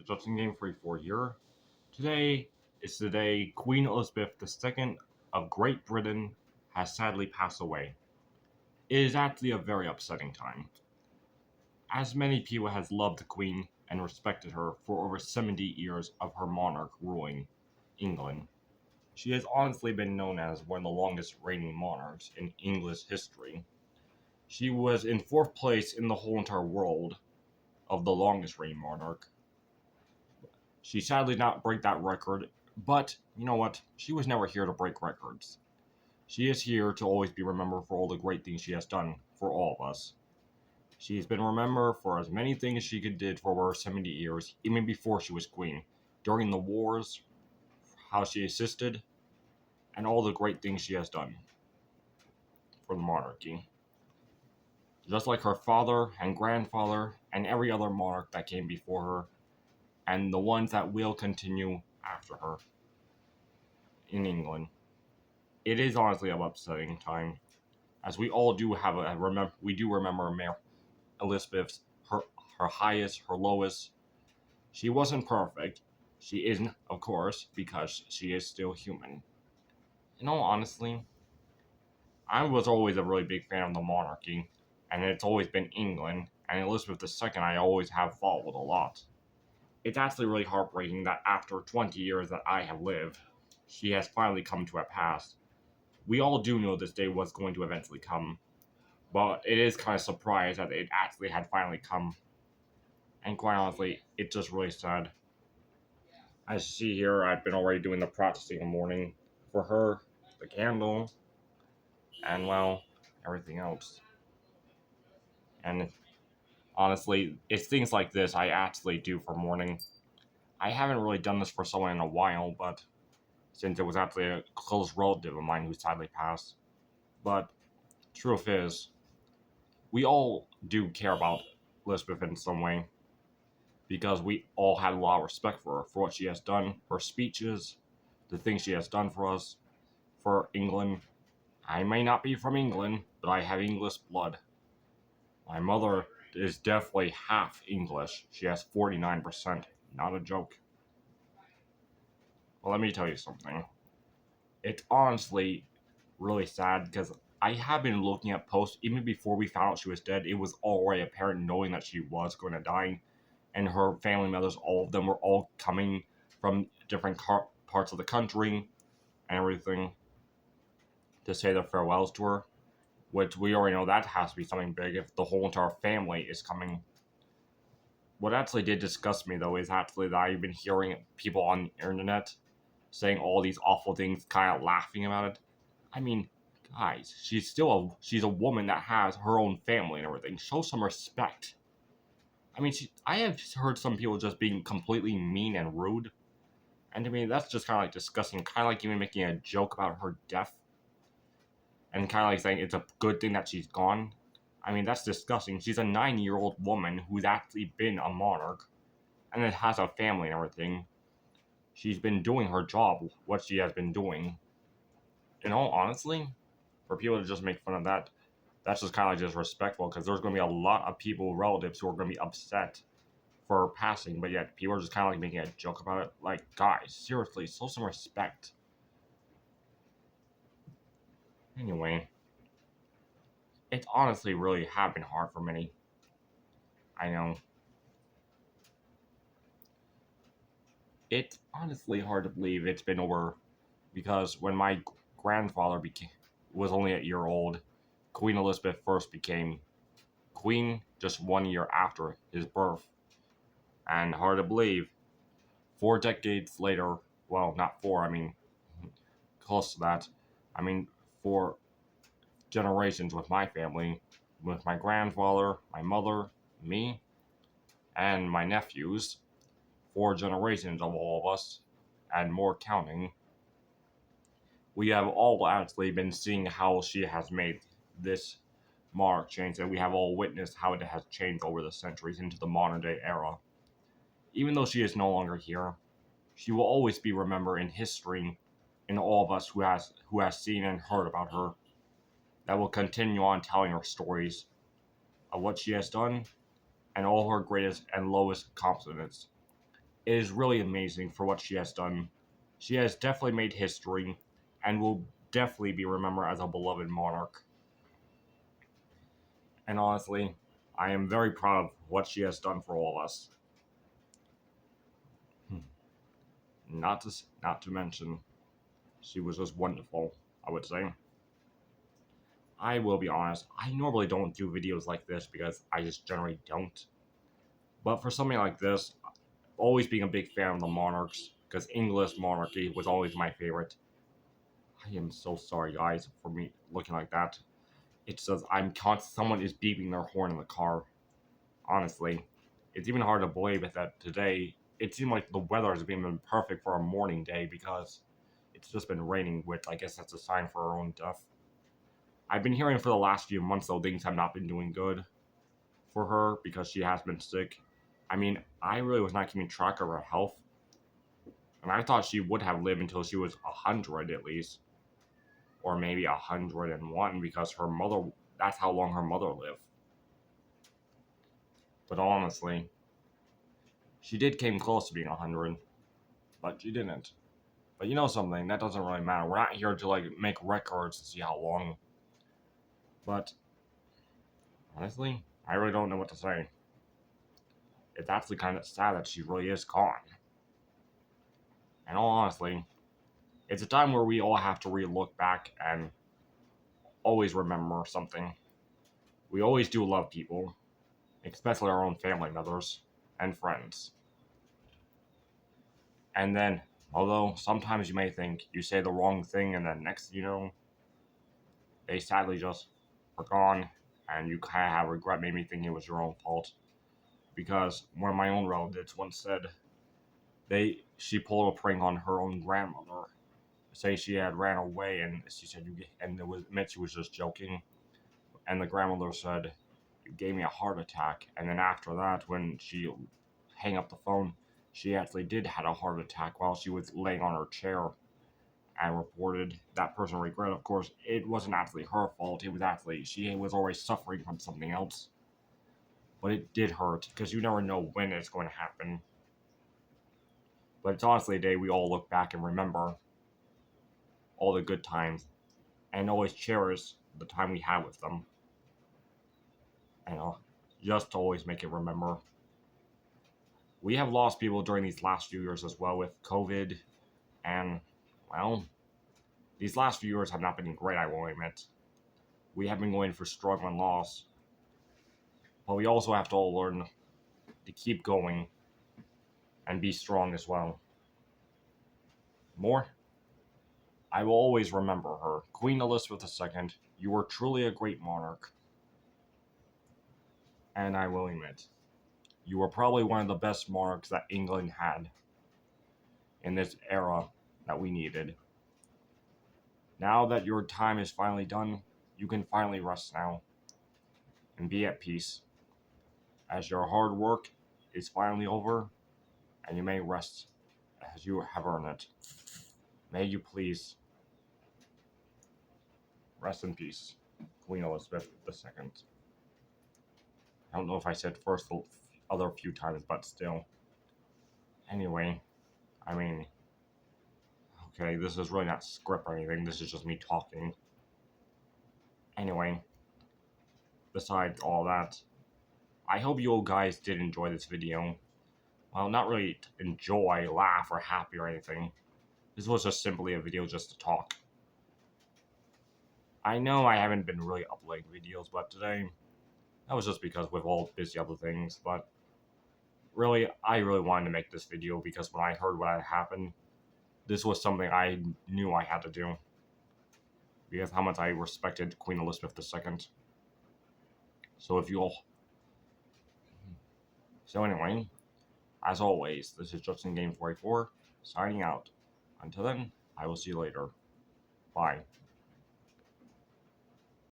the Justin Game 44 here. Today is the day Queen Elizabeth II of Great Britain has sadly passed away. It is actually a very upsetting time, as many people has loved the Queen and respected her for over 70 years of her monarch ruling England. She has honestly been known as one of the longest reigning monarchs in English history. She was in fourth place in the whole entire world of the longest reigning monarch. She sadly did not break that record, but you know what? She was never here to break records. She is here to always be remembered for all the great things she has done for all of us. She has been remembered for as many things as she could did for over 70 years, even before she was queen. During the wars, how she assisted, and all the great things she has done for the monarchy. Just like her father and grandfather and every other monarch that came before her, and the ones that will continue after her in England. It is honestly an upsetting time, as we all do have we do remember Elizabeth's her highest, her lowest. She wasn't perfect. She isn't, of course, because she is still human. In all honesty, I was always a really big fan of the monarchy, and it's always been England, and Elizabeth II I always have followed a lot. It's actually really heartbreaking that after 20 years that I have lived, she has finally come to a pass. We all do know this day was going to eventually come, but it is kind of surprised that it actually had finally come. And quite honestly, it's just really sad. As you see here, I've been already doing the practicing in the morning for her, the candle, and well, everything else. And honestly, it's things like this I actually do for morning. I haven't really done this for someone in a while, but since it was actually a close relative of mine who sadly passed. But truth is, we all do care about Elizabeth in some way because we all had a lot of respect for her, for what she has done, her speeches, the things she has done for us, for England. I may not be from England, but I have English blood. My mother is definitely half English. She has 49%. Not a joke. Well, let me tell you something. It's honestly really sad because I have been looking at posts even before we found out she was dead. It was already apparent knowing that she was going to die, and her family members, all of them, were all coming from different parts of the country and everything to say their farewells to her. Which we already know that has to be something big if the whole entire family is coming. What actually did disgust me though is actually that I've been hearing people on the internet saying all these awful things, kind of laughing about it. I mean, guys, she's a woman that has her own family and everything. Show some respect. I mean, I have heard some people just being completely mean and rude, and to me, that's just kind of like disgusting. Kind of like even making a joke about her death, and kind of like saying it's a good thing that she's gone. I mean, that's disgusting. She's a 9-year-old woman who's actually been a monarch, and it has a family and everything. She's been doing her job, what she has been doing. In all honestly, for people to just make fun of that, that's just kind of like disrespectful because there's going to be a lot of people, relatives, who are going to be upset for her passing, but yet people are just kind of like making a joke about it. Like, guys, seriously, show some respect. Anyway, it's honestly really have been hard for many. I know. It's honestly hard to believe it's been over because when my grandfather was only a year old, Queen Elizabeth first became queen just 1 year after his birth. And hard to believe, 4 decades later, well, not four, I mean, close to that. I mean, 4 generations with my family, with my grandfather, my mother, me, and my nephews. 4 generations of all of us, and more counting. We have all actually been seeing how she has made this monarch change, and we have all witnessed how it has changed over the centuries into the modern day era. Even though she is no longer here, she will always be remembered in history in all of us who has seen and heard about her, that will continue on telling her stories of what she has done and all her greatest and lowest accomplishments. It is really amazing for what she has done. She has definitely made history and will definitely be remembered as a beloved monarch. And honestly, I am very proud of what she has done for all of us. Not to mention, she was just wonderful, I would say. I will be honest, I normally don't do videos like this because I just generally don't. But for something like this, always being a big fan of the monarchs, because English monarchy was always my favorite. I am so sorry, guys, for me looking like that. It says someone is beeping their horn in the car. Honestly, it's even hard to believe it that today it seemed like the weather has been perfect for a morning day because it's just been raining, which I guess that's a sign for our own death. I've been hearing for the last few months though things have not been doing good for her because she has been sick. I mean, I really was not keeping track of her health, and I thought she would have lived until she was 100 at least, or maybe 101 because her mother. That's how long her mother lived. But honestly, she did came close to being 100, but she didn't. But you know something, that doesn't really matter. We're not here to like make records to see how long. But honestly, I really don't know what to say. It's actually kind of sad that she really is gone. And all honestly, it's a time where we all have to re-look back and always remember something. We always do love people, especially our own family members and friends. And then, although sometimes you may think you say the wrong thing and then next you know, they sadly just are gone and you kind of have regret maybe thinking it was your own fault. Because one of my own relatives once said she pulled a prank on her own grandmother. Say she had ran away and she said and it was meant she was just joking. And the grandmother said, "You gave me a heart attack." And then after that, when she hang up the phone, she actually did had a heart attack while she was laying on her chair and reported that person regret. Of course, it wasn't actually her fault. It was actually she was always suffering from something else. But it did hurt because you never know when it's going to happen. But it's honestly a day we all look back and remember all the good times and always cherish the time we had with them. And just to always make it remember. We have lost people during these last few years as well with COVID, and well, these last few years have not been great, I will admit. We have been going for struggle and loss, but we also have to all learn to keep going and be strong as well. More, I will always remember her. Queen Elizabeth II, you were truly a great monarch, and I will admit, you were probably one of the best monarchs that England had in this era that we needed. Now that your time is finally done, you can finally rest now and be at peace, as your hard work is finally over, and you may rest as you have earned it. May you please rest in peace, Queen Elizabeth II. I don't know if I said first the other few times, but still. Anyway, I mean, okay, this is really not script or anything, this is just me talking. Anyway, besides all that, I hope you all guys did enjoy this video. Well, not really enjoy, laugh, or happy or anything. This was just simply a video just to talk. I know I haven't been really uploading videos, but today, that was just because we're all busy other things, but really, I really wanted to make this video because when I heard what had happened, this was something I knew I had to do. Because how much I respected Queen Elizabeth II. So if you all... So anyway, as always, this is Justin Game 44 signing out. Until then, I will see you later. Bye.